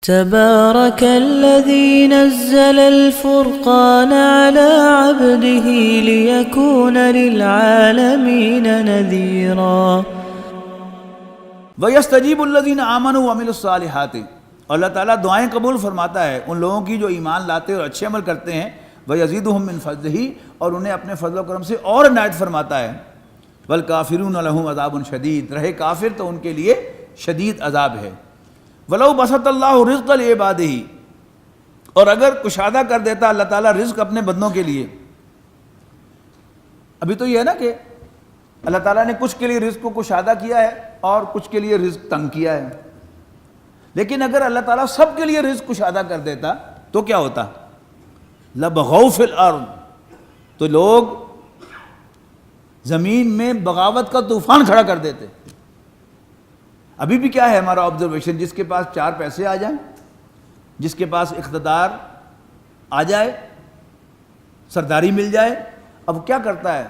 تبارك الذي نزل الفرقان على عبده ليكون للعالمين نذيرا وَيَسْتَجِيبُ الَّذِينَ آمَنُوا وَعَمِلُوا الصَّالِحَاتِ، اللہ تعالیٰ دعائیں قبول فرماتا ہے ان لوگوں کی جو ایمان لاتے اور اچھے عمل کرتے ہیں، وَيَزِيدُهُم مِّن فَضْلِهِ، اور انہیں اپنے فضل و کرم سے اور عنایت فرماتا ہے، وَالْكَافِرُونَ لَهُمْ عَذَابٌ شَدِيدٌ، رہے کافر تو ان کے لیے شدید عذاب ہے۔ وَلَوْ بَسَطَ اللَّهُ رِزْقَ لِعِبَادِهِ، اور اگر کشادہ کر دیتا اللہ تعالیٰ رزق اپنے بندوں کے لیے، ابھی تو یہ ہے نا کہ اللہ تعالیٰ نے کچھ کے لیے رزق کو کشادہ کیا ہے اور کچھ کے لیے رزق تنگ کیا ہے، لیکن اگر اللہ تعالیٰ سب کے لیے رزق کشادہ کر دیتا تو کیا ہوتا؟ لَبَغَوْا فِي الْأَرْضِ، تو لوگ زمین میں بغاوت کا طوفان کھڑا کر دیتے۔ ابھی بھی کیا ہے ہمارا آبزرویشن، جس کے پاس 4 پیسے آ جائیں، جس کے پاس اقتدار آ جائے، سرداری مل جائے، اب کیا کرتا ہے؟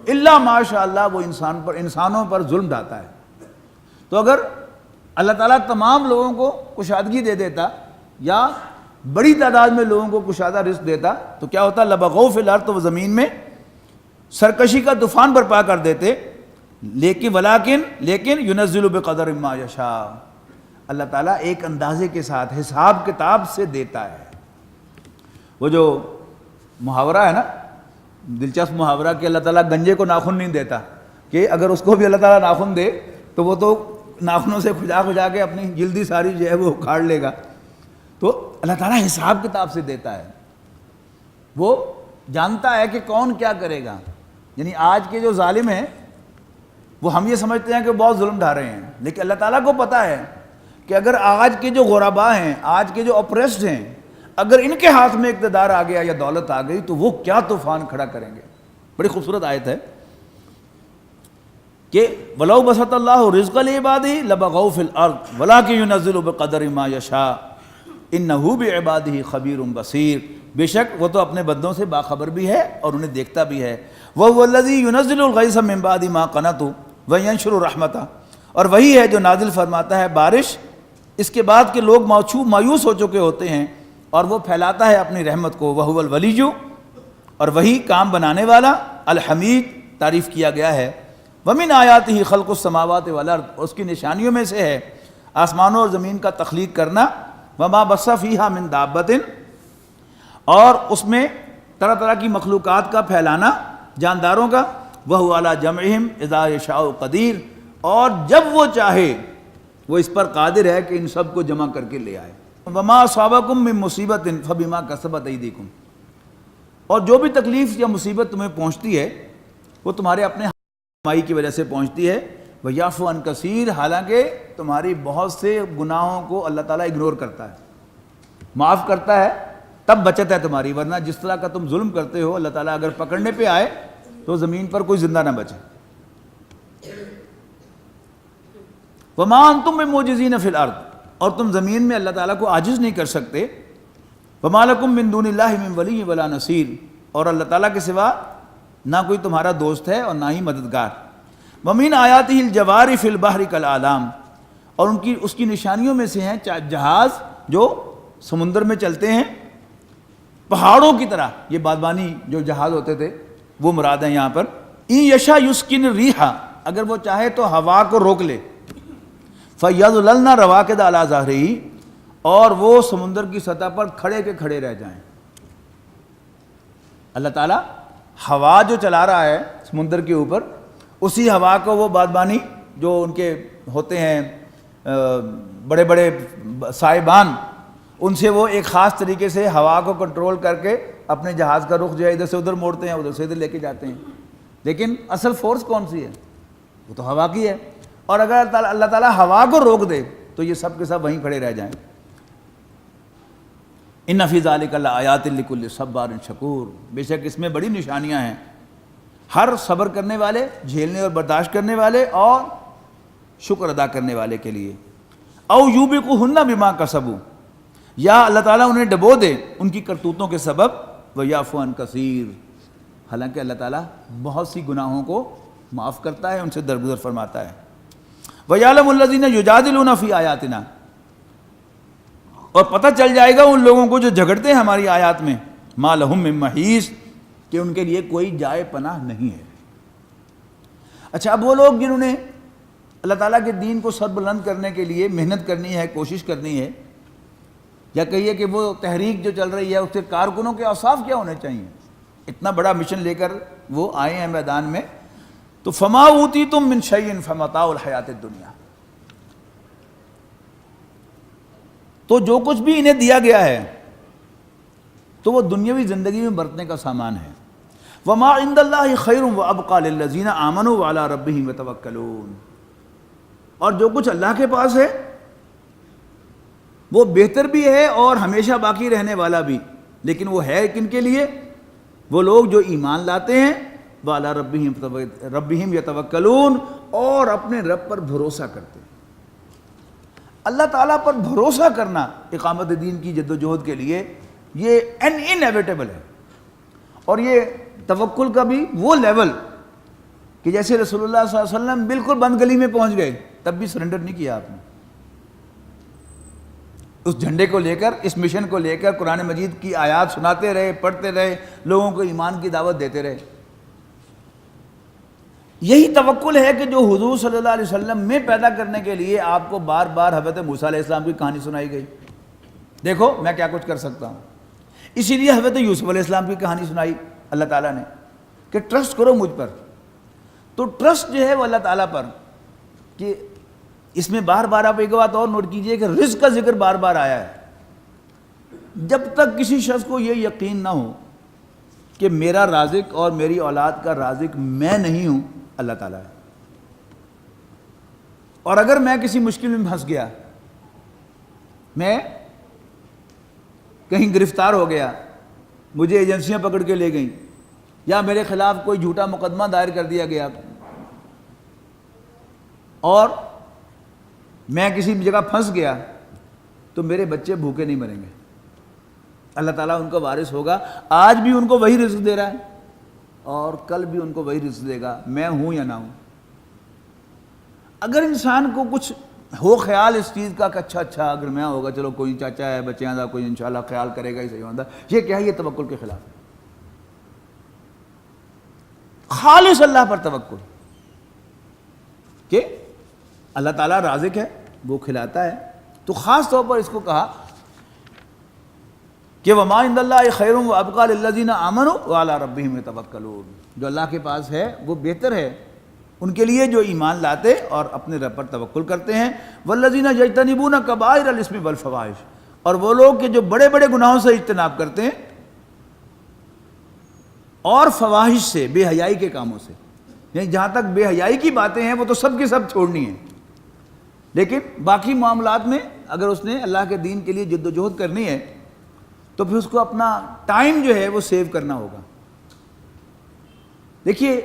اللہ ماشاء اللہ وہ انسانوں پر ظلم ڈھاتا ہے۔ تو اگر اللہ تعالیٰ تمام لوگوں کو کشادگی دے دیتا یا بڑی تعداد میں لوگوں کو کشادہ رزق دیتا تو کیا ہوتا؟ لَبَغَوْا فِي الْأَرْضِ، تو وہ زمین میں سرکشی کا طوفان برپا کر دیتے، لیکن يُنَزِّلُ بِقَدَرٍ مَّا يَشَاءُ، اللہ تعالیٰ ایک اندازے کے ساتھ حساب کتاب سے دیتا ہے۔ وہ جو محاورہ ہے نا، دلچسپ محاورہ کہ اللہ تعالیٰ گنجے کو ناخن نہیں دیتا، کہ اگر اس کو بھی اللہ تعالیٰ ناخن دے تو وہ تو ناخنوں سے کھجا کے اپنی جلدی ساری جو ہے وہ اکھاڑ لے گا۔ تو اللہ تعالیٰ حساب کتاب سے دیتا ہے، وہ جانتا ہے کہ کون کیا کرے گا۔ یعنی آج کے جو ظالم ہیں وہ ہم یہ سمجھتے ہیں کہ بہت ظلم ڈھا رہے ہیں، لیکن اللہ تعالیٰ کو پتہ ہے کہ اگر آج کے جو غرباء ہیں، آج کے جو اپریسڈ ہیں، اگر ان کے ہاتھ میں اقتدار آ گیا یا دولت آ گئی تو وہ کیا طوفان کھڑا کریں گے۔ بڑی خوبصورت آیت ہے کہ وَلَوْ بَسَطَ اللَّهُ رِزْقَ لِعِبَادِهِ لَبَغَوْا فِي الْأَرْضِ وَلَٰكِن يُنَزِّلُ بِقَدَرٍ مَّا يَشَاءُ إِنَّهُ بِعِبَادِهِ خَبِيرٌ بَصِيرٌ، بے شک وہ تو اپنے بندوں سے باخبر بھی ہے اور انہیں دیکھتا بھی ہے۔ وَهُوَ الَّذِي يُنَزِّلُ الْغَيْثَ مِن بَعْدِ مَا قَنَطُوا وَيَنشُرُ رَحْمَتَهُ، اور وہی ہے جو نازل فرماتا ہے بارش اس کے بعد کہ لوگ مایوس ہو چکے ہوتے ہیں، اور وہ پھیلاتا ہے اپنی رحمت کو۔ وَهُوَ الْوَلِيُّ، اور وہی کام بنانے والا، الحمید، تعریف کیا گیا ہے۔ وَمِنْ آیَاتِهِ خَلْقُ السَّمَاوَاتِ وَالْأَرْضِ، اور اس کی نشانیوں میں سے ہے آسمانوں اور زمین کا تخلیق کرنا۔ وَمَا بَثَّ فِيهَا مِن دَابَّةٍ، اور اس میں طرح طرح کی مخلوقات کا پھیلانا، جانداروں کا۔ وَهُوَ عَلَىٰ جَمْعِهِمْ إِذَا يَشَاءُ قَدِيرٌ، اور جب وہ چاہے وہ اس پر قادر ہے کہ ان سب کو جمع کر کے لے آئے۔ وَمَا أَصَابَكُم مِّن مُّصِيبَةٍ فَبِمَا كَسَبَتْ أَيْدِيكُمْ، اور جو بھی تکلیف یا مصیبت تمہیں پہنچتی ہے وہ تمہارے اپنے کمائی کی وجہ سے پہنچتی ہے۔ وَيَعْفُو عَن كَثِيرٍ، حالانکہ تمہاری بہت سے گناہوں کو اللہ تعالیٰ اگنور کرتا ہے، معاف کرتا ہے، تب بچت ہے تمہاری، ورنہ جس طرح کا تم ظلم کرتے ہو اللہ تعالیٰ اگر پکڑنے پہ آئے تو زمین پر کوئی زندہ نہ بچے۔ وَمَا أَنتُم بِمُعْجِزِينَ فِي الْأَرْضِ، اور تم زمین میں اللہ تعالیٰ کو عاجز نہیں کر سکتے۔ وَمَا لَكُم مِّن دُونِ اللَّهِ مِن وَلِيٍّ وَلَا نَصِيرٍ، اور اللہ تعالیٰ کے سوا نہ کوئی تمہارا دوست ہے اور نہ ہی مددگار۔ وَمِنْ آیَاتِهِ الْجَوَارِ فِي الْبَحْرِ كَالْأَعْلَامِ، اور اس کی نشانیوں میں سے ہیں جہاز جو سمندر میں چلتے ہیں پہاڑوں کی طرح، یہ بادبانی جو جہاز ہوتے تھے وہ مراد ہیں یہاں پر۔ إِن يَشَأْ يُسْكِنِ الرِّيحَ، اگر وہ چاہے تو ہوا کو روک لے۔ فَيَظْلَلْنَ رَوَاكِدَ عَلَىٰ ظَهْرِهِ، اور وہ سمندر کی سطح پر کھڑے کے کھڑے رہ جائیں۔ اللہ تعالیٰ ہوا جو چلا رہا ہے سمندر کے اوپر، اسی ہوا کو وہ بادبانی جو ان کے ہوتے ہیں بڑے بڑے سائبان، ان سے وہ ایک خاص طریقے سے ہوا کو کنٹرول کر کے اپنے جہاز کا رخ جو ہے ادھر سے ادھر موڑتے ہیں، ادھر سے ادھر لے کے جاتے ہیں۔ لیکن اصل فورس کون سی ہے؟ وہ تو ہوا کی ہے، اور اگر اللہ تعالیٰ ہوا کو روک دے تو یہ سب کے سب وہیں کھڑے رہ جائیں۔ ان فی ذلک لآیات لکل صبار شکور، بے شک اس میں بڑی نشانیاں ہیں ہر صبر کرنے والے، جھیلنے اور برداشت کرنے والے اور شکر ادا کرنے والے کے لیے۔ او یوبقہن بما کسبوا، یا اللہ تعالیٰ انہیں ڈبو دے ان کی کرتوتوں کے سبب۔ ویعفو عن کثیر، حالانکہ اللہ تعالیٰ بہت سی گناہوں کو معاف کرتا ہے، ان سے درگزر فرماتا ہے۔ وَيَعْلَمُ الَّذِينَ يُجَادِلُونَ فِي آیَاتِنَا، اور پتہ چل جائے گا ان لوگوں کو جو جھگڑتے ہیں ہماری آیات میں، ما لہم من محیص، کہ ان کے لیے کوئی جائے پناہ نہیں ہے۔ اچھا، اب وہ لوگ جنہوں نے اللہ تعالیٰ کے دین کو سر بلند کرنے کے لیے محنت کرنی ہے، کوشش کرنی ہے، یا کہیے کہ وہ تحریک جو چل رہی ہے اس کے کارکنوں کے اوصاف کیا ہونے چاہیے، اتنا بڑا مشن لے کر وہ آئے ہیں میدان میں، تو فما اوتیتم من شیء فمتاع الحیات الدنیا، تو جو کچھ بھی انہیں دیا گیا ہے تو وہ دنیاوی زندگی میں برتنے کا سامان ہے۔ وما عند اللہ خیر وابقى للذین آمنوا وعلی ربہم یتوکلون، اور جو کچھ اللہ کے پاس ہے وہ بہتر بھی ہے اور ہمیشہ باقی رہنے والا بھی، لیکن وہ ہے کن کے لیے؟ وہ لوگ جو ایمان لاتے ہیں، وعلی ربہم یتوکلون، اور اپنے رب پر بھروسہ کرتے ہیں۔ اللہ تعالیٰ پر بھروسہ کرنا اقامت دین کی جد و جہد کے لیے یہ انیویٹیبل ہے، اور یہ توکل کا بھی وہ لیول کہ جیسے رسول اللہ صلی اللہ علیہ وسلم بالکل بند گلی میں پہنچ گئے تب بھی سرنڈر نہیں کیا آپ نے، اس جھنڈے کو لے کر، اس مشن کو لے کر قرآن مجید کی آیات سناتے رہے، پڑھتے رہے، لوگوں کو ایمان کی دعوت دیتے رہے۔ یہی توکل ہے کہ جو حضور صلی اللہ علیہ وسلم میں پیدا کرنے کے لیے آپ کو بار بار حضرت موسیٰ علیہ السلام کی کہانی سنائی گئی، دیکھو میں کیا کچھ کر سکتا ہوں۔ اسی لیے حضرت یوسف علیہ السلام کی کہانی سنائی اللہ تعالیٰ نے کہ ٹرسٹ کرو مجھ پر، تو ٹرسٹ جو ہے وہ اللہ تعالیٰ پر، کہ اس میں بار بار آپ ایک بات اور نوٹ کیجئے کہ رزق کا ذکر بار بار آیا ہے۔ جب تک کسی شخص کو یہ یقین نہ ہو کہ میرا رازق اور میری اولاد کا رازق میں نہیں ہوں، اللہ تعالیٰ ہے، اور اگر میں کسی مشکل میں پھنس گیا، میں کہیں گرفتار ہو گیا، مجھے ایجنسیاں پکڑ کے لے گئیں، یا میرے خلاف کوئی جھوٹا مقدمہ دائر کر دیا گیا، اور میں کسی جگہ پھنس گیا، تو میرے بچے بھوکے نہیں مریں گے، اللہ تعالیٰ ان کا وارث ہوگا۔ آج بھی ان کو وہی رزق دے رہا ہے اور کل بھی ان کو وہی رزق دے گا، میں ہوں یا نہ ہوں۔ اگر انسان کو کچھ ہو خیال اس چیز کا کہ اچھا اگر میں ہوگا، چلو کوئی چاچا ہے، بچیاں دا کوئی انشاءاللہ خیال کرے گا ہی صحیح ہوتا، یہ کیا ہے؟ یہ توکل کے خلاف ہے۔ خالص اللہ پر توکل کہ اللہ تعالیٰ رازق ہے، وہ کھلاتا ہے، تو خاص طور پر اس کو کہا کہ وما عند اللہ خیر وابقى للذین آمنوا وعلی ربہم یتوکلون، جو اللہ کے پاس ہے وہ بہتر ہے ان کے لیے جو ایمان لاتے اور اپنے رب پر توکل کرتے ہیں۔ والذین یجتنبون کبائر الاثم والفواحش، اور وہ لوگ کہ جو بڑے بڑے گناہوں سے اجتناب کرتے ہیں اور فواحش سے، بے حیائی کے کاموں سے، یعنی جہاں تک بے حیائی کی باتیں ہیں وہ تو سب کی سب چھوڑنی ہیں، لیکن باقی معاملات میں اگر اس نے اللہ کے دین کے لیے جد و جہد کرنی ہے تو پھر اس کو اپنا ٹائم جو ہے وہ سیو کرنا ہوگا۔ دیکھیے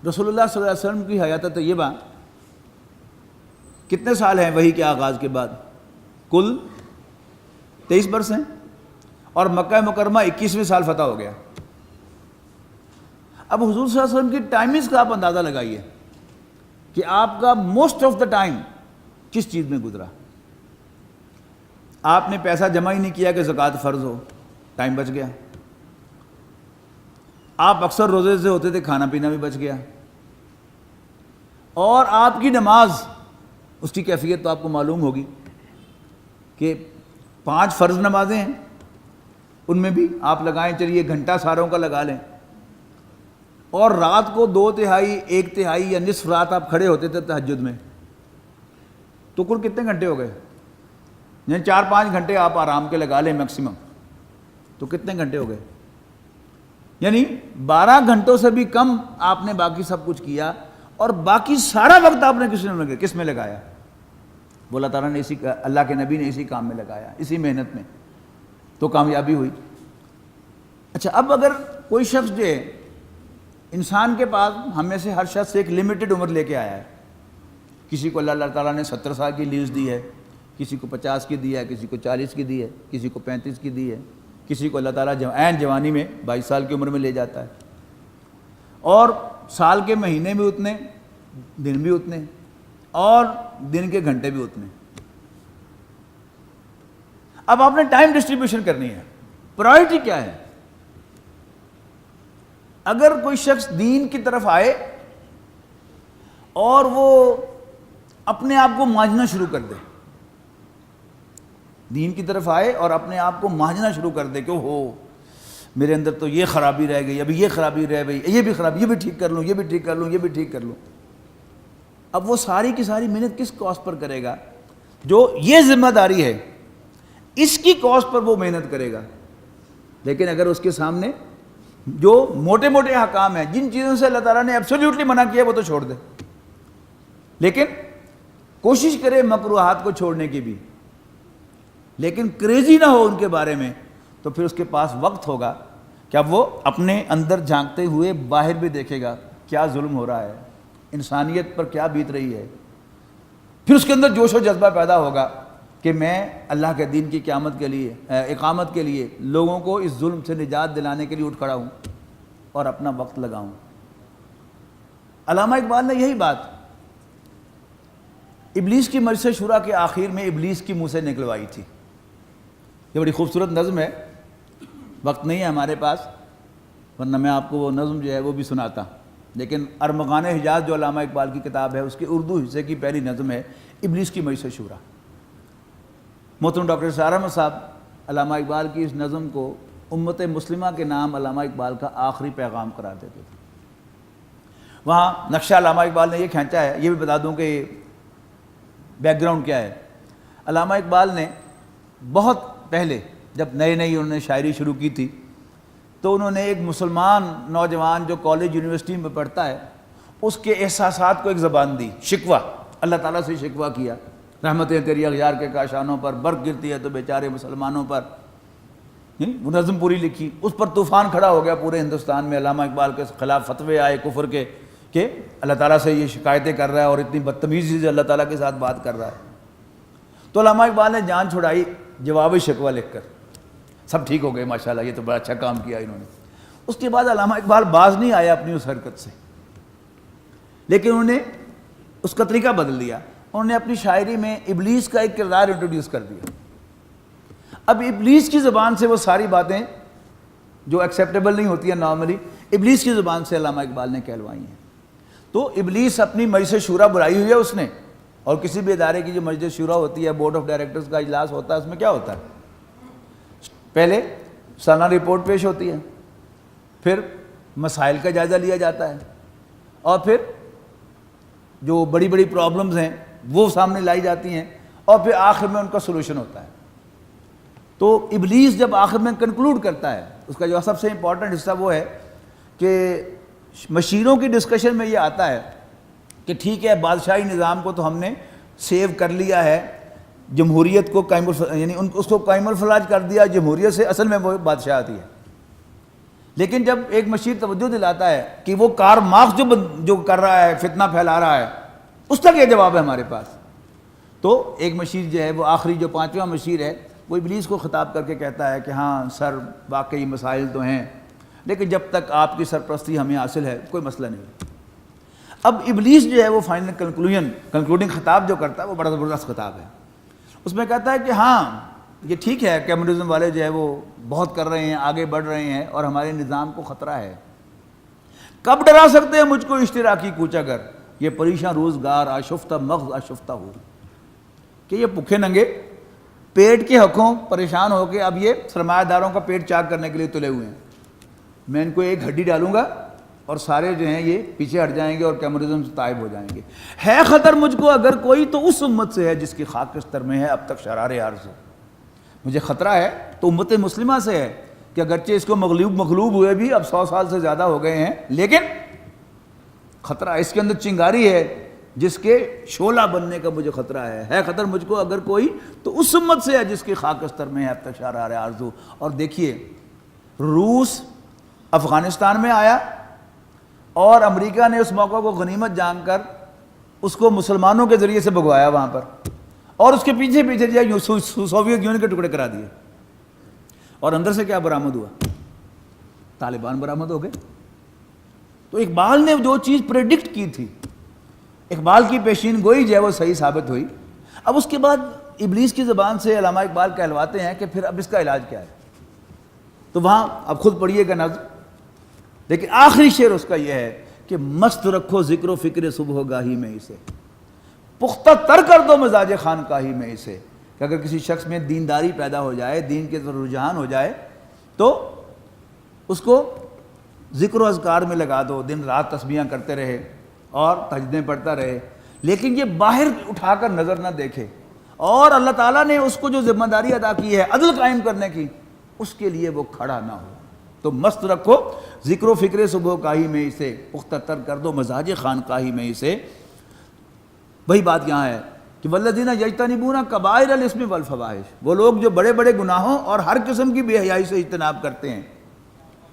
رسول اللہ صلی اللہ علیہ وسلم کی حیات طیبہ کتنے سال ہیں وحی کے آغاز کے بعد؟ کل 23 برس ہیں، اور مکہ مکرمہ 21ویں سال فتح ہو گیا۔ اب حضور صلی اللہ علیہ وسلم کی ٹائمنگز کا آپ اندازہ لگائیے کہ آپ کا موسٹ آف دا ٹائم کس چیز میں گزرا۔ آپ نے پیسہ جمع ہی نہیں کیا کہ زکوٰۃ فرض ہو، ٹائم بچ گیا۔ آپ اکثر روزے سے ہوتے تھے، کھانا پینا بھی بچ گیا۔ اور آپ کی نماز، اس کی کیفیت تو آپ کو معلوم ہوگی کہ 5 فرض نمازیں ہیں، ان میں بھی آپ لگائیں چلیے گھنٹہ ساروں کا لگا لیں، اور رات کو 2/3 1/3 یا نصف رات آپ کھڑے ہوتے تھے تہجد میں، تو کل کتنے گھنٹے ہو گئے؟ یعنی 4-5 گھنٹے آپ آرام کے لگا لیں میکسیمم، تو کتنے گھنٹے ہو گئے؟ یعنی 12 گھنٹوں سے بھی کم آپ نے باقی سب کچھ کیا، اور باقی سارا وقت آپ نے کس میں لگایا؟ وہ اللہ تعالیٰ نے اللہ کے نبی نے اسی کام میں لگایا، اسی محنت میں، تو کامیابی ہوئی۔ اچھا، اب اگر کوئی شخص جو ہے، انسان کے پاس، ہم میں سے ہر شخص ایک لمیٹڈ عمر لے کے آیا ہے، کسی کو اللہ تعالیٰ نے 70 سال کی لیز دی ہے، کسی کو 50 کی دی ہے، کسی کو 40 کی دی ہے، کسی کو 35 کی دی ہے، کسی کو اللہ تعالیٰ عین جوانی میں 22 سال کی عمر میں لے جاتا ہے، اور سال کے مہینے بھی اتنے، دن بھی اتنے، اور دن کے گھنٹے بھی اتنے۔ اب آپ نے ٹائم ڈسٹریبیوشن کرنی ہے، پرائرٹی کیا ہے. اگر کوئی شخص دین کی طرف آئے اور وہ اپنے آپ کو مانجنا شروع کر دے، دین کی طرف آئے اور اپنے آپ کو مانجنا شروع کر دے کہ ہو میرے اندر تو یہ خرابی رہ گئی، ابھی یہ خرابی رہ گئی، یہ بھی خرابی، یہ بھی ٹھیک کر لوں، یہ بھی ٹھیک کر لوں، یہ بھی ٹھیک کر لوں. اب وہ ساری کی ساری محنت کس کاز پر کرے گا؟ جو یہ ذمہ داری ہے اس کی کاز پر وہ محنت کرے گا. لیکن اگر اس کے سامنے جو موٹے موٹے احکام ہیں، جن چیزوں سے اللہ تعالیٰ نے ایبسولیوٹلی منع کیا وہ تو چھوڑ دے، لیکن کوشش کرے مکروہات کو چھوڑنے کی بھی، لیکن کریزی نہ ہو ان کے بارے میں، تو پھر اس کے پاس وقت ہوگا کہ اب وہ اپنے اندر جھانکتے ہوئے باہر بھی دیکھے گا کیا ظلم ہو رہا ہے، انسانیت پر کیا بیت رہی ہے. پھر اس کے اندر جوش و جذبہ پیدا ہوگا کہ میں اللہ کے دین کی قیامت کے لیے اقامت کے لیے لوگوں کو اس ظلم سے نجات دلانے کے لیے اٹھ کھڑا ہوں اور اپنا وقت لگاؤں. علامہ اقبال نے یہی بات ابلیس کی مجلس شورا کے آخر میں ابلیس کی منہ سے نکلوائی تھی. یہ بڑی خوبصورت نظم ہے، وقت نہیں ہے ہمارے پاس ورنہ میں آپ کو وہ نظم جو ہے وہ بھی سناتا، لیکن ارمغان حجاز جو علامہ اقبال کی کتاب ہے اس کے اردو حصے کی پہلی نظم ہے ابلیس کی مجلس شورا. محترم ڈاکٹر اسرار احمد صاحب علامہ اقبال کی اس نظم کو امت مسلمہ کے نام علامہ اقبال کا آخری پیغام قرار دیتے تھے. وہاں نقشہ علامہ اقبال نے یہ کھینچا ہے. یہ بھی بتا دوں کہ بیک گراؤنڈ کیا ہے. علامہ اقبال نے بہت پہلے جب نئی انہوں نے شاعری شروع کی تھی تو انہوں نے ایک مسلمان نوجوان جو کالج یونیورسٹی میں پڑھتا ہے اس کے احساسات کو ایک زبان دی، شکوہ، اللہ تعالیٰ سے شکوہ کیا، رحمتیں تیری اغیار کے کاشانوں پر، برق گرتی ہے تو بیچارے مسلمانوں پر. وہ نظم پوری لکھی. اس پر طوفان کھڑا ہو گیا پورے ہندوستان میں. علامہ اقبال کے خلاف فتوے آئے کفر کے کہ اللہ تعالیٰ سے یہ شکایتیں کر رہا ہے اور اتنی بدتمیزی سے اللہ تعالیٰ کے ساتھ بات کر رہا ہے. تو علامہ اقبال نے جان چھڑائی جواب شکوہ لکھ کر. سب ٹھیک ہو گئے ماشاءاللہ، یہ تو بڑا اچھا کام کیا انہوں نے. اس کے بعد علامہ اقبال باز نہیں آیا اپنی اس حرکت سے، لیکن انہوں نے اس کا طریقہ بدل دیا. انہوں نے اپنی شاعری میں ابلیس کا ایک کردار انٹروڈیوس کر دیا. اب ابلیس کی زبان سے وہ ساری باتیں جو ایکسیپٹیبل نہیں ہوتی ہیں نارملی، ابلیس کی زبان سے علامہ اقبال نے کہلوائی ہیں. تو ابلیس اپنی مجلس شورا بلائی ہوئی ہے اس نے، اور کسی بھی ادارے کی جو مجلس شورا ہوتی ہے، بورڈ آف ڈائریکٹرز کا اجلاس ہوتا ہے، اس میں کیا ہوتا ہے؟ پہلے سالانہ رپورٹ پیش ہوتی ہے، پھر مسائل کا جائزہ لیا جاتا ہے، اور پھر جو بڑی بڑی پرابلمز ہیں وہ سامنے لائی جاتی ہیں، اور پھر آخر میں ان کا سولوشن ہوتا ہے. تو ابلیس جب آخر میں کنکلوڈ کرتا ہے، اس کا جو سب سے امپورٹنٹ حصہ وہ ہے کہ مشیروں کی ڈسکشن میں یہ آتا ہے کہ ٹھیک ہے بادشاہی نظام کو تو ہم نے سیو کر لیا ہے، جمہوریت کو قائم یعنی اس کو قائم الفلاج کر دیا جمہوریت سے، اصل میں وہ بادشاہ آتی ہے. لیکن جب ایک مشیر توجہ دلاتا ہے کہ وہ کار مارکس جو کر رہا ہے، فتنہ پھیلا رہا ہے، اس تک یہ جواب ہے ہمارے پاس. تو ایک مشیر جو ہے وہ آخری جو 5واں مشیر ہے وہ ابلیس کو خطاب کر کے کہتا ہے کہ ہاں سر واقعی مسائل تو ہیں، لیکن جب تک آپ کی سرپرستی ہمیں حاصل ہے کوئی مسئلہ نہیں. اب ابلیس جو ہے وہ فائنل کنکلوڈنگ خطاب جو کرتا ہے وہ بڑا زبردست خطاب ہے. اس میں کہتا ہے کہ ہاں یہ ٹھیک ہے کمیونزم والے جو ہے وہ بہت کر رہے ہیں، آگے بڑھ رہے ہیں اور ہمارے نظام کو خطرہ ہے. کب ڈرا سکتے ہیں مجھ کو اشتراکی کوچہ گر، یہ پریشان روزگار آشفتہ مغز آشفتہ ہو. کہ یہ بھوکے ننگے پیٹ کے حقوں پریشان ہو کے اب یہ سرمایہ داروں کا پیٹ چاک کرنے کے لیے تلے ہوئے ہیں. میں ان کو ایک ہڈی ڈالوں گا اور سارے جو ہیں یہ پیچھے ہٹ جائیں گے اور کمیونزم سے طائب ہو جائیں گے. ہے خطر مجھ کو اگر کوئی تو اس امت سے ہے جس کی خاک استر میں ہے اب تک شرار عرض. مجھے خطرہ ہے تو امت مسلمہ سے ہے کہ اگرچہ اس کو مغلوب ہوئے بھی اب 100 سال سے زیادہ ہو گئے ہیں، لیکن خطرہ اس کے اندر چنگاری ہے جس کے شعلہ بننے کا مجھے خطرہ ہے. ہے خطر مجھ کو اگر کوئی تو اس امت سے ہے جس کی خاک استر میں ہے اب تک شرار آرزو. اور دیکھیے روس افغانستان میں آیا اور امریکہ نے اس موقع کو غنیمت جان کر اس کو مسلمانوں کے ذریعے سے بھگوایا وہاں پر، اور اس کے پیچھے جو سوویت یونین کے ٹکڑے کرا دیے. اور اندر سے کیا برآمد ہوا؟ طالبان برآمد ہو گئے. تو اقبال نے جو چیز پریڈکٹ کی تھی، اقبال کی پیشین گوئی جو ہے وہ صحیح ثابت ہوئی. اب اس کے بعد ابلیس کی زبان سے علامہ اقبال کہلواتے ہیں کہ پھر اب اس کا علاج کیا ہے، تو وہاں اب خود پڑھیے گا نظم، لیکن آخری شعر اس کا یہ ہے کہ مست رکھو ذکر و فکر صبح گاہی میں اسے، پختہ تر کر دو مزاج خانقاہی میں اسے، کہ اگر کسی شخص میں دینداری پیدا ہو جائے، دین کے طرف رجحان ہو جائے، تو اس کو ذکر و اذکار میں لگا دو، دن رات تسبیحاں کرتے رہے اور تہجدیں پڑھتا رہے، لیکن یہ باہر اٹھا کر نظر نہ دیکھے، اور اللہ تعالیٰ نے اس کو جو ذمہ داری ادا کی ہے عدل قائم کرنے کی، اس کے لیے وہ کھڑا نہ ہو۔ تو مست رکھو ذکر و فکر صبح گاہی میں اسے، پختہ تر کر دو مزاج خانقاہی میں اسے۔ وہی بات یہاں ہے کہ والذین یجتنبون کبائر الاسم والفواحش، وہ لوگ جو بڑے بڑے گناہوں اور ہر قسم کی بے حیائی سے اجتناب کرتے ہیں،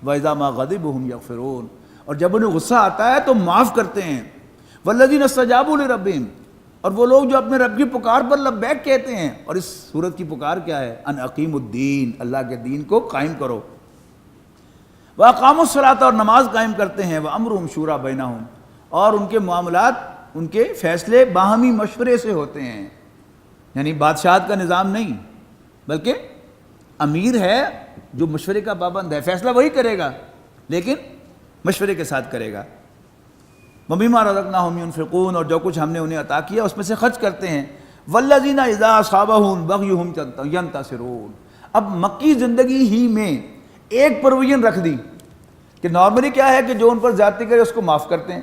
وَإِذَا مَا غَضِبُوا هُمْ يَغْفِرُونَ، اور جب انہیں غصہ آتا ہے تو معاف کرتے ہیں، والذین استجابوا لربہم، اور وہ لوگ جو اپنے رب کی پکار پر لبیک کہتے ہیں، اور اس سورت کی پکار کیا ہے؟ ان اقیموا الدین، اللہ کے دین کو قائم کرو، وَأَقَامُوا الصَّلَاةَ، اور نماز قائم کرتے ہیں، وَأَمْرُهُمْ شُورَىٰ بَيْنَهُمْ، اور ان کے معاملات، ان کے فیصلے باہمی مشورے سے ہوتے ہیں، یعنی بادشاہت کا نظام نہیں، بلکہ امیر ہے جو مشورے کا پابند ہے، فیصلہ وہی کرے گا لیکن مشورے کے ساتھ کرے گا۔ وَمِمَّا رَزَقْنَاهُمْ يُنْفِقُونَ، اور جو کچھ ہم نے انہیں عطا کیا اس میں سے خرچ کرتے ہیں۔ وَالَّذِينَ إِذَا أَصَابَهُمْ بَغْيٌ هُمْ يَنْتَصِرُونَ، اب مکی زندگی ہی میں ایک پرویژن رکھ دی کہ نارملی کیا ہے کہ جو ان پر زیادتی کرے اس کو معاف کرتے ہیں،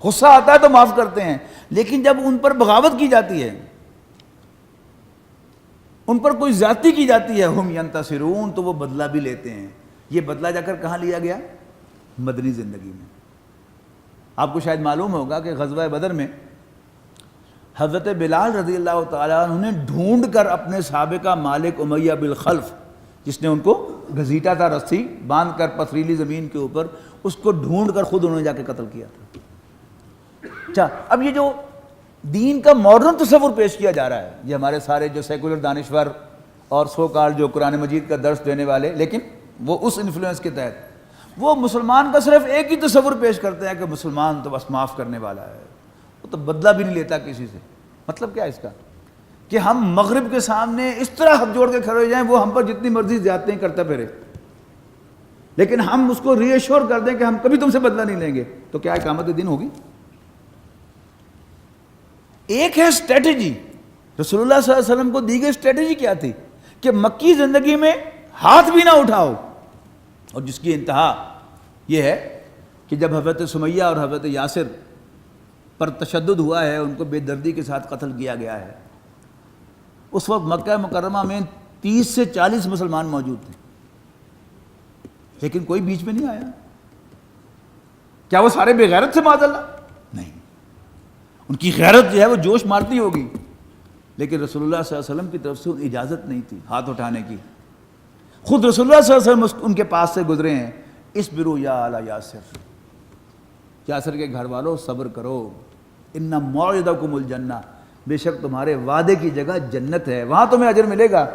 غصہ آتا ہے تو معاف کرتے ہیں، لیکن جب ان پر بغاوت کی جاتی ہے، ان پر کوئی زیادتی کی جاتی ہے، ہم ینتصرون، تو وہ بدلہ بھی لیتے ہیں۔ یہ بدلہ جا کر کہاں لیا گیا؟ مدنی زندگی میں۔ آپ کو شاید معلوم ہوگا کہ غزوہ بدر میں حضرت بلال رضی اللہ تعالیٰ عنہ نے ڈھونڈ کر اپنے سابقہ مالک امیہ بالخلف، جس نے ان کو گھسیٹا تھا رسی باندھ کر پتھریلی زمین کے اوپر، اس کو ڈھونڈ کر خود انہوں نے جا کے قتل کیا تھا۔ اچھا، اب یہ جو دین کا ماڈرن تصور پیش کیا جا رہا ہے، یہ ہمارے سارے جو سیکولر دانشور اور سو کال جو قرآن مجید کا درس دینے والے، لیکن وہ اس انفلوئنس کے تحت وہ مسلمان کا صرف ایک ہی تصور پیش کرتے ہیں کہ مسلمان تو بس معاف کرنے والا ہے، وہ تو بدلہ بھی نہیں لیتا کسی سے۔ مطلب کیا ہے اس کا؟ کہ ہم مغرب کے سامنے اس طرح ہاتھ جوڑ کے کھڑے ہو جائیں، وہ ہم پر جتنی مرضی زیادتیں کرتا پھرے، لیکن ہم اس کو ری ایشور کر دیں کہ ہم کبھی تم سے بدلہ نہیں لیں گے، تو کیا قیامت دن ہوگی؟ ایک ہے اسٹریٹجی، رسول اللہ صلی اللہ علیہ وسلم کو دی گئی اسٹریٹجی کیا تھی کہ مکی زندگی میں ہاتھ بھی نہ اٹھاؤ، اور جس کی انتہا یہ ہے کہ جب حضرت سمیہ اور حضرت یاسر پر تشدد ہوا ہے، ان کو بے دردی کے ساتھ قتل کیا گیا ہے، اس وقت مکہ مکرمہ میں 30 سے 40 مسلمان موجود تھے، لیکن کوئی بیچ میں نہیں آیا۔ کیا وہ سارے بے غیرت سے معاذ اللہ؟ نہیں، ان کی غیرت جو ہے وہ جوش مارتی ہوگی، لیکن رسول اللہ صلی اللہ علیہ وسلم کی طرف سے اجازت نہیں تھی ہاتھ اٹھانے کی۔ خود رسول اللہ صلی اللہ علیہ وسلم ان کے پاس سے گزرے ہیں، اصبروا یا آل یاسر، یاسر کے گھر والوں صبر کرو، ان موعدکم الجنہ، بے شک تمہارے وعدے کی جگہ جنت ہے، وہاں تمہیں اجر ملے گا،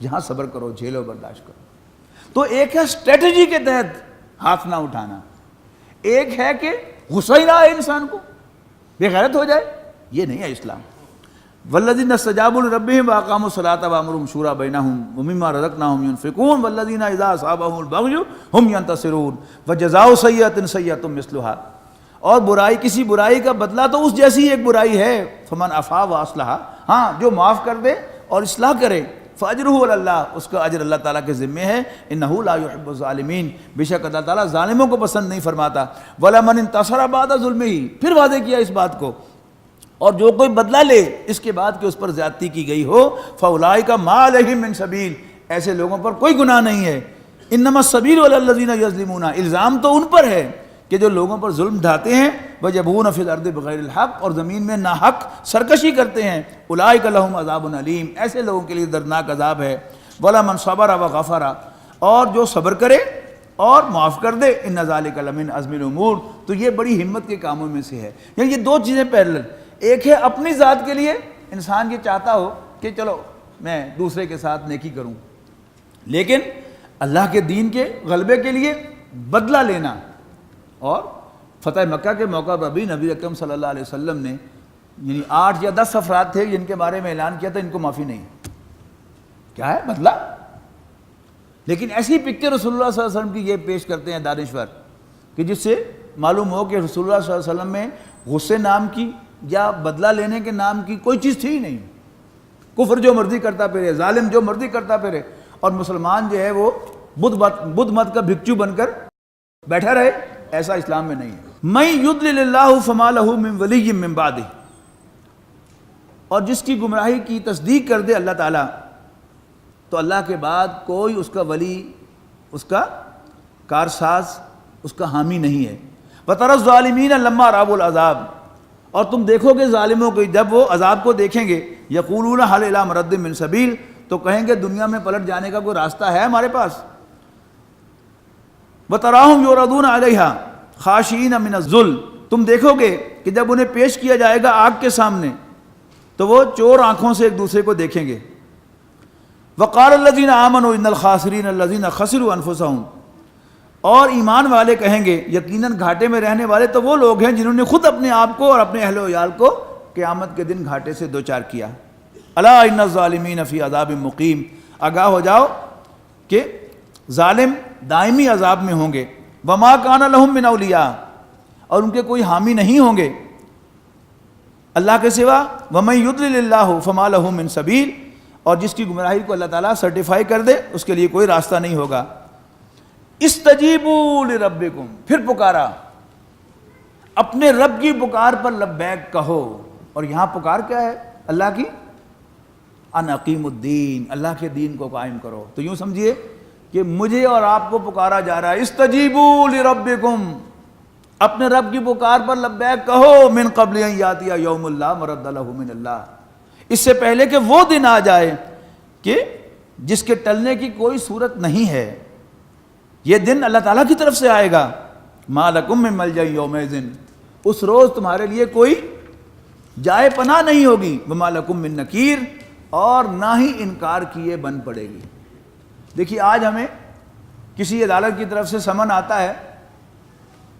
یہاں صبر کرو، جھیلو، برداشت کرو۔ تو ایک ہے اسٹریٹجی کے تحت ہاتھ نہ اٹھانا، ایک ہے کہ غصہ ہی نہ آئے انسان کو، بے غیرت ہو جائے، یہ نہیں ہے اسلام۔ والذین استجابوا لربہم واقاموا الصلاۃ وامرهم شورى بینہم ومما رزقناہم ينفقون والذین اذا اصابهم البغی هم ینتصرون وجزاء سیئۃ سیئۃ مثلها، اور برائی، کسی برائی کا بدلہ تو اس جیسی ایک برائی ہے، فمن عفا واصلح، ہاں جو معاف کر دے اور اصلاح کرے، فاجرہ علی اللہ، اس کا اجر اللہ تعالیٰ کے ذمے ہے، انہ لا یحب الظالمین، بے شک اللہ تعالیٰ ظالموں کو پسند نہیں فرماتا۔ وَلَمَنِ انتصر بعد ظلمہ، پھر واضح کیا اس بات کو، اور جو کوئی بدلہ لے اس کے بعد کہ اس پر زیادتی کی گئی ہو، فَأُولَٰئِکَ مَا عَلَیْہِم مِّن سَبِیل، ایسے لوگوں پر کوئی گناہ نہیں ہے۔ اِنَّمَا السَّبِیلُ عَلَى الَّذِینَ یظلمون، الزام تو ان پر ہے کہ جو لوگوں پر ظلم ڈھاتے ہیں، وَیَبْغُونَ فِی الْأَرْضِ بِغَیْرِ الْحَقِّ، اور زمین میں ناحق سرکشی کرتے ہیں، اولئک لہم عذاب علیم، ایسے لوگوں کے لیے دردناک عذاب ہے۔ وَلَمَنْ صَبَرَ وَغَفَرَ، اور جو صبر کرے اور معاف کر دے، اِنَّ ذَلِکَ لَمِنْ عَزْمِ الْأُمُورِ، تو یہ بڑی ہمت کے کاموں میں سے ہے۔ یعنی یہ دو چیزیں پیرلل، ایک ہے اپنی ذات کے لیے انسان یہ چاہتا ہو کہ چلو میں دوسرے کے ساتھ نیکی کروں، لیکن اللہ کے دین کے غلبے کے لیے بدلہ لینا۔ اور فتح مکہ کے موقع پر بھی نبی اکرم صلی اللہ علیہ وسلم نے یعنی 8 یا 10 افراد تھے جن کے بارے میں اعلان کیا تھا ان کو معافی نہیں. کیا ہے مطلب؟ لیکن ایسی پکچر رسول اللہ صلی اللہ علیہ وسلم کی یہ پیش کرتے ہیں دانشور کہ جس سے معلوم ہو کہ رسول اللہ صلی اللہ علیہ وسلم میں غصے نام کی یا بدلہ لینے کے نام کی کوئی چیز تھی ہی نہیں. کفر جو مرضی کرتا پھرے، ظالم جو مرضی کرتا پھرے، اور مسلمان جو ہے وہ بدھ مت کا بھکچو بن کر بیٹھا رہے، ایسا اسلام میں نہیں ہے. من یضلل اللہ فما لہ من ولی من بعدہ، اور جس کی گمراہی کی تصدیق کر دے اللہ تعالیٰ تو اللہ کے بعد کوئی اس کا ولی، اس کا کارساز، اس کا حامی نہیں ہے. وَتَرَى الظَّالِمِينَ لَمَّا رَأَوُا الْعَذَابَ، اور تم دیکھو گے ظالموں کو جب وہ عذاب کو دیکھیں گے، یقولون هل إِلَى مَرَدٍ مِّن سَبِيلٍ، تو کہیں گے دنیا میں پلٹ جانے کا کوئی راستہ ہے ہمارے پاس. وَتَرَاهُمْ يُعْرَضُونَ عَلَيْهَا خَاشِعِينَ مِنَ الذُّلِّ، تم دیکھو گے کہ جب انہیں پیش کیا جائے گا آگ کے سامنے تو وہ چور آنکھوں سے ایک دوسرے کو دیکھیں گے. وَقَالَ الَّذِينَ آمَنُوا إِنَّ الْخَاسِرِينَ الَّذِينَ خَسِرُوا أَنفُسَهُمْ، اور ایمان والے کہیں گے یقیناً گھاٹے میں رہنے والے تو وہ لوگ ہیں جنہوں نے خود اپنے آپ کو اور اپنے اہل و عیال کو قیامت کے دن گھاٹے سے دوچار کیا. الا ان الظالمین فی عذاب مقیم، آگاہ ہو جاؤ کہ ظالم دائمی عذاب میں ہوں گے. وما کان لہم من اولیاء، اور ان کے کوئی حامی نہیں ہوں گے اللہ کے سوا. ومن یضلل اللہ فما لہ من سبیل، اور جس کی گمراہی کو اللہ تعالیٰ سرٹیفائی کر دے اس کے لیے کوئی راستہ نہیں ہوگا. استجیبوا لربکم، پھر پکارا، اپنے رب کی پکار پر لبیک کہو. اور یہاں پکار کیا ہے؟ اللہ کی، ان اقیم الدین، اللہ کے دین کو قائم کرو. تو یوں سمجھیے کہ مجھے اور آپ کو پکارا جا رہا ہے. استجیبوا لربکم، اپنے رب کی پکار پر لبیک کہو. من قبل ان یاتی یوم لا مرد لہ من اللہ، اس سے پہلے کہ وہ دن آ جائے کہ جس کے ٹلنے کی کوئی صورت نہیں ہے. یہ دن اللہ تعالیٰ کی طرف سے آئے گا. ما لکم من ملجأ یومئذ، اس روز تمہارے لیے کوئی جائے پناہ نہیں ہوگی. وما لکم من نکیر، اور نہ ہی انکار کیے بن پڑے گی. دیکھیے آج ہمیں کسی عدالت کی طرف سے سمن آتا ہے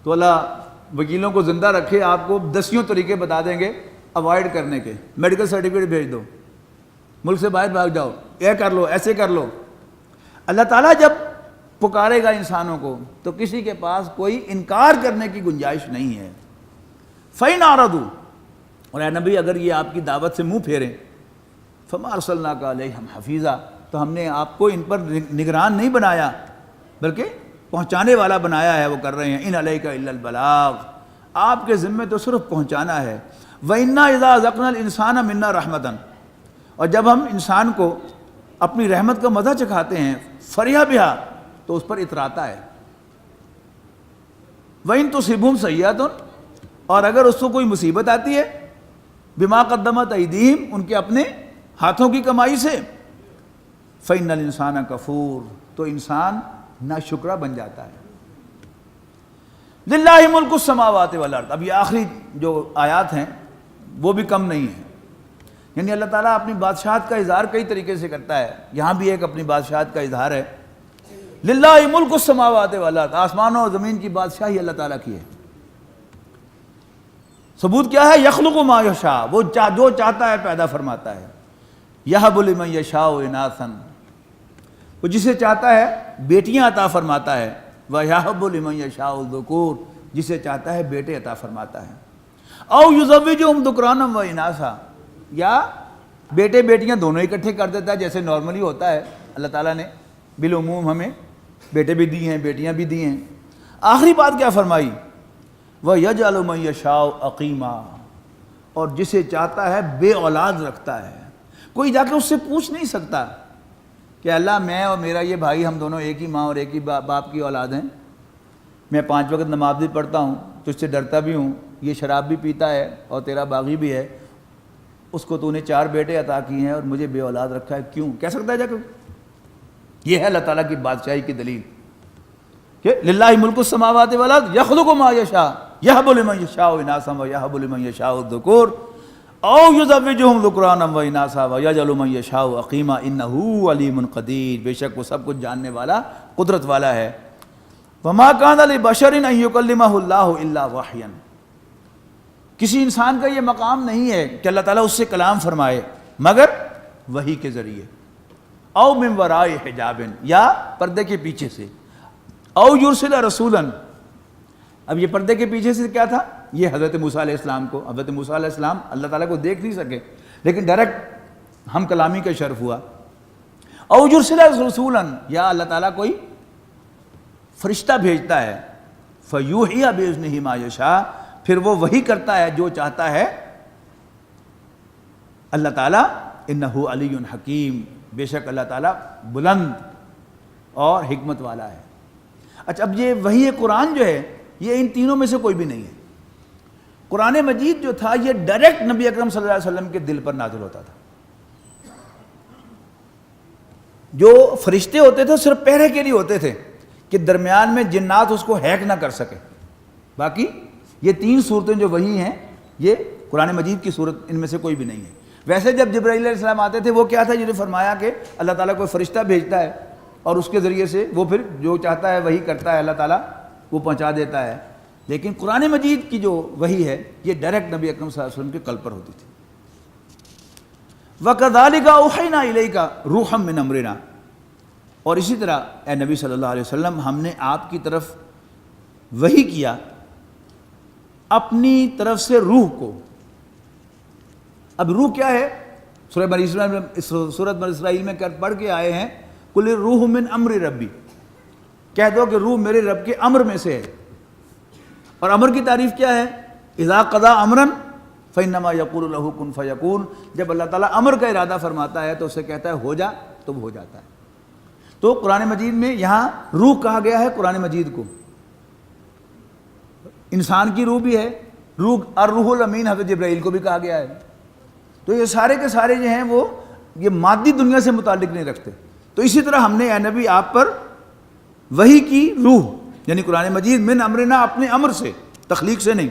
تو اللہ وکیلوں کو زندہ رکھے، آپ کو 10 طریقے بتا دیں گے اوائڈ کرنے کے. میڈیکل سرٹیفکیٹ بھیج دو، ملک سے باہر بھاگ جاؤ، یہ کر لو، ایسے کر لو. اللہ تعالیٰ جب پکارے گا انسانوں کو تو کسی کے پاس کوئی انکار کرنے کی گنجائش نہیں ہے. فَإِنْ أَعْرَضُوا، اور اے نبی اگر یہ آپ کی دعوت سے منہ پھیریں، فَمَا أَرْسَلْنَاكَ عَلَيْهِمْ حَفِيظًا، تو ہم نے آپ کو ان پر نگران نہیں بنایا بلکہ پہنچانے والا بنایا ہے. وہ کر رہے ہیں. اِنْ عَلَيْكَ إِلَّا الْبَلَاغُ، آپ کے ذمے تو صرف پہنچانا ہے. وَإِنَّا إِذَا أَذَقْنَا الْإِنسَانَ مِنَّا رَحْمَةً، اور جب ہم انسان کو اپنی رحمت کا مزہ چکھاتے ہیں، فَرِحَ بِهَا، تو اس پر اتراتا ہے. وَإِن تُصِبْهُمْ سَيِّئَةٌ، اور اگر اس کو کوئی مصیبت آتی ہے، بِمَا قَدَّمَتْ أَيْدِيهِمْ، ان کے اپنے ہاتھوں کی کمائی سے، فَإِنَّ الْإِنسَانَ كَفُورٌ، تو انسان ناشکرا بن جاتا ہے. لِلَّهِ مُلْكُ السَّمَاوَاتِ وَالْأَرْضِ، اب یہ آخری جو آیات ہیں وہ بھی کم نہیں ہیں. یعنی اللہ تعالیٰ اپنی بادشاہت کا اظہار کئی طریقے سے کرتا ہے. یہاں بھی ایک اپنی بادشاہت کا اظہار ہے. للہ ملک السماوات والارض، آسمانوں اور زمین کی بادشاہی اللہ تعالیٰ کی ہے. ثبوت کیا ہے؟ یخلق ما یشاء، وہ جو چاہتا ہے پیدا فرماتا ہے. یہب لمن یشاء اناثا، وہ جسے چاہتا ہے بیٹیاں عطا فرماتا ہے. ویہب لمن یشاء الذکور، جسے چاہتا ہے بیٹے عطا فرماتا ہے. او یزوجہم ذکرانا و اناثا، یا بیٹے بیٹیاں دونوں اکٹھے کر دیتا ہے جیسے نارملی ہوتا ہے. اللہ تعالیٰ نے بالعموم ہمیں بیٹے بھی دی ہیں، بیٹیاں بھی دی ہیں. آخری بات کیا فرمائی؟ وَيَجْعَلُ مَن يَشَاءُ عَقِيمًا، اور جسے چاہتا ہے بے اولاد رکھتا ہے. کوئی جا کے اس سے پوچھ نہیں سکتا کہ اللہ میں اور میرا یہ بھائی ہم دونوں ایک ہی ماں اور ایک ہی باپ کی اولاد ہیں. میں 5 وقت نماز بھی پڑھتا ہوں، تجھ سے ڈرتا بھی ہوں، یہ شراب بھی پیتا ہے اور تیرا باغی بھی ہے، اس کو تو نے 4 بیٹے عطا کیے ہیں اور مجھے بے اولاد رکھا ہے، کیوں؟ کہہ سکتا ہے جا کے؟ یہ ہے اللہ تعالیٰ کی بادشاہی کی دلیل کہ للہ ملک السماوات والارض یخلق ما یشاء یہب لمن یشاء اناثا ویہب لمن یشاء الذکور او یزوجہم ذکرانا واناثا ویجعل من یشاء عقیما انہ علیم قدیر، بے شک وہ سب کچھ جاننے والا، قدرت والا ہے. وما کان لبشر ان یکلمہ اللہ الا وحیا، کسی انسان کا یہ مقام نہیں ہے کہ اللہ تعالیٰ اس سے کلام فرمائے مگر وحی کے ذریعے، او من وراء حجاب، یا پردے کے پیچھے سے، او یرسل رسولا۔ اب یہ پردے کے پیچھے سے کیا تھا؟ یہ حضرت موسیٰ علیہ السلام کو، حضرت موسیٰ علیہ السلام اللہ تعالیٰ کو دیکھ نہیں سکے لیکن ڈائریکٹ ہم کلامی کا شرف ہوا۔ او یرسل رسولا، یا اللہ تعالیٰ کوئی فرشتہ بھیجتا ہے، فیوحی باذنہ ما یشاء، پھر وہ وحی کرتا ہے جو چاہتا ہے اللہ تعالیٰ۔ انہ علی حکیم، بے شک اللہ تعالیٰ بلند اور حکمت والا ہے۔ اچھا، اب یہ وحی قرآن جو ہے یہ ان تینوں میں سے کوئی بھی نہیں ہے۔ قرآن مجید جو تھا یہ ڈائریکٹ نبی اکرم صلی اللہ علیہ وسلم کے دل پر نازل ہوتا تھا۔ جو فرشتے ہوتے تھے صرف پہرے کے لیے ہوتے تھے کہ درمیان میں جنات اس کو ہیک نہ کر سکے، باقی یہ تین صورتیں جو وحی ہیں یہ قرآن مجید کی صورت ان میں سے کوئی بھی نہیں ہے۔ ویسے جب جبرائیل علیہ السلام آتے تھے وہ کیا تھا، جنہیں فرمایا کہ اللہ تعالیٰ کوئی فرشتہ بھیجتا ہے اور اس کے ذریعے سے وہ پھر جو چاہتا ہے وہی کرتا ہے، اللہ تعالیٰ وہ پہنچا دیتا ہے۔ لیکن قرآن مجید کی جو وحی ہے یہ ڈائریکٹ نبی اکرم صلی اللہ علیہ وسلم کے قلب پر ہوتی تھی۔ وَكَذَلِكَ أَوْحَيْنَا إِلَيْكَ رُوحًا مِّنْ أَمْرِنَا، اور اسی طرح اے نبی صلی اللہ علیہ وسلم ہم نے آپ کی طرف وحی کیا اپنی طرف سے روح کو۔ اب روح کیا ہے؟ سورۃ بنی اسرائیل میں پڑھ کے آئے ہیں، قُلِ الرُّوحُ مِنْ أَمْرِ رَبِّ، کہہ دو کہ روح میرے رب کے امر میں سے ہے۔ اور امر کی تعریف کیا ہے؟ اذا قضا امرا فانما یقول له کن فیکون، جب اللہ تعالیٰ امر کا ارادہ فرماتا ہے تو اسے کہتا ہے ہو جا تو وہ ہو جاتا ہے۔ تو قرآن مجید میں یہاں روح کہا گیا ہے قرآن مجید کو، انسان کی روح بھی ہے، روح الروح الامین حضرت جبرائیل کو بھی کہا گیا ہے۔ تو یہ سارے کے سارے جو ہیں وہ یہ مادی دنیا سے متعلق نہیں رکھتے۔ تو اسی طرح ہم نے اے نبی آپ پر وحی کی روح یعنی قرآن مجید من امرنا، اپنے امر سے، تخلیق سے نہیں۔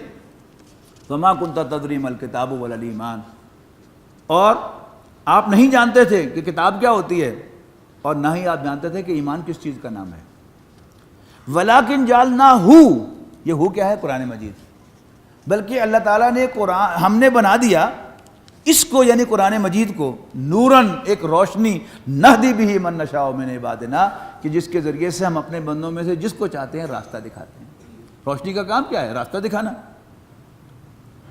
وما کنت تدری ما الکتاب ولا الایمان، اور آپ نہیں جانتے تھے کہ کتاب کیا ہوتی ہے اور نہ ہی آپ جانتے تھے کہ ایمان کس چیز کا نام ہے۔ ولیکن جعلناہ، یہ ہو کیا ہے؟ قرآن مجید۔ بلکہ اللہ تعالیٰ نے قرآن ہم نے بنا دیا اس کو یعنی قرآن مجید کو نوراً، ایک روشنی، نہدی بہ من نشاء من عبادنا، کہ جس کے ذریعے سے ہم اپنے بندوں میں سے جس کو چاہتے ہیں راستہ دکھاتے ہیں۔ روشنی کا کام کیا ہے؟ راستہ دکھانا۔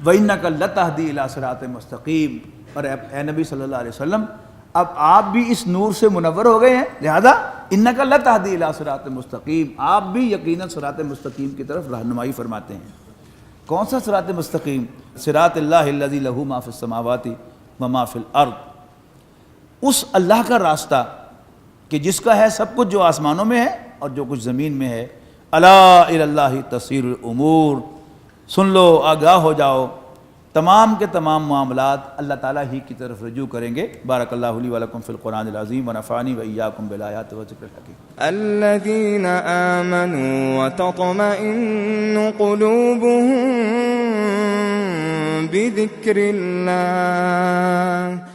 وَإِنَّكَ لَتَهْدِي إِلَىٰ صِرَاطٍ مُسْتَقِيمٍ، اور اے نبی صلی اللہ علیہ وسلم اب آپ بھی اس نور سے منور ہو گئے ہیں، لہذا اِنَّكَ لَتَهْدِي إِلَىٰ صِرَاطٍ مُسْتَقِيمٍ، آپ بھی یقیناً صراط مستقیم کی طرف رہنمائی فرماتے ہیں۔ کون سا صراط مستقیم؟ صراط اللہ الذی لہ ما فی السماوات وما فی الارض، اس اللہ کا راستہ کہ جس کا ہے سب کچھ جو آسمانوں میں ہے اور جو کچھ زمین میں ہے۔ الا الی اللہ تصیر الامور، سن لو، آگاہ ہو جاؤ، تمام کے تمام معاملات اللہ تعالیٰ ہی کی طرف رجوع کریں گے۔ بارک اللہ لی ولکم فی القرآن العظیم ونفعنی وإیاکم بالآیات والذکر الحکیم۔ الذین آمنوا وتطمئن قلوبهم بذکر اللہ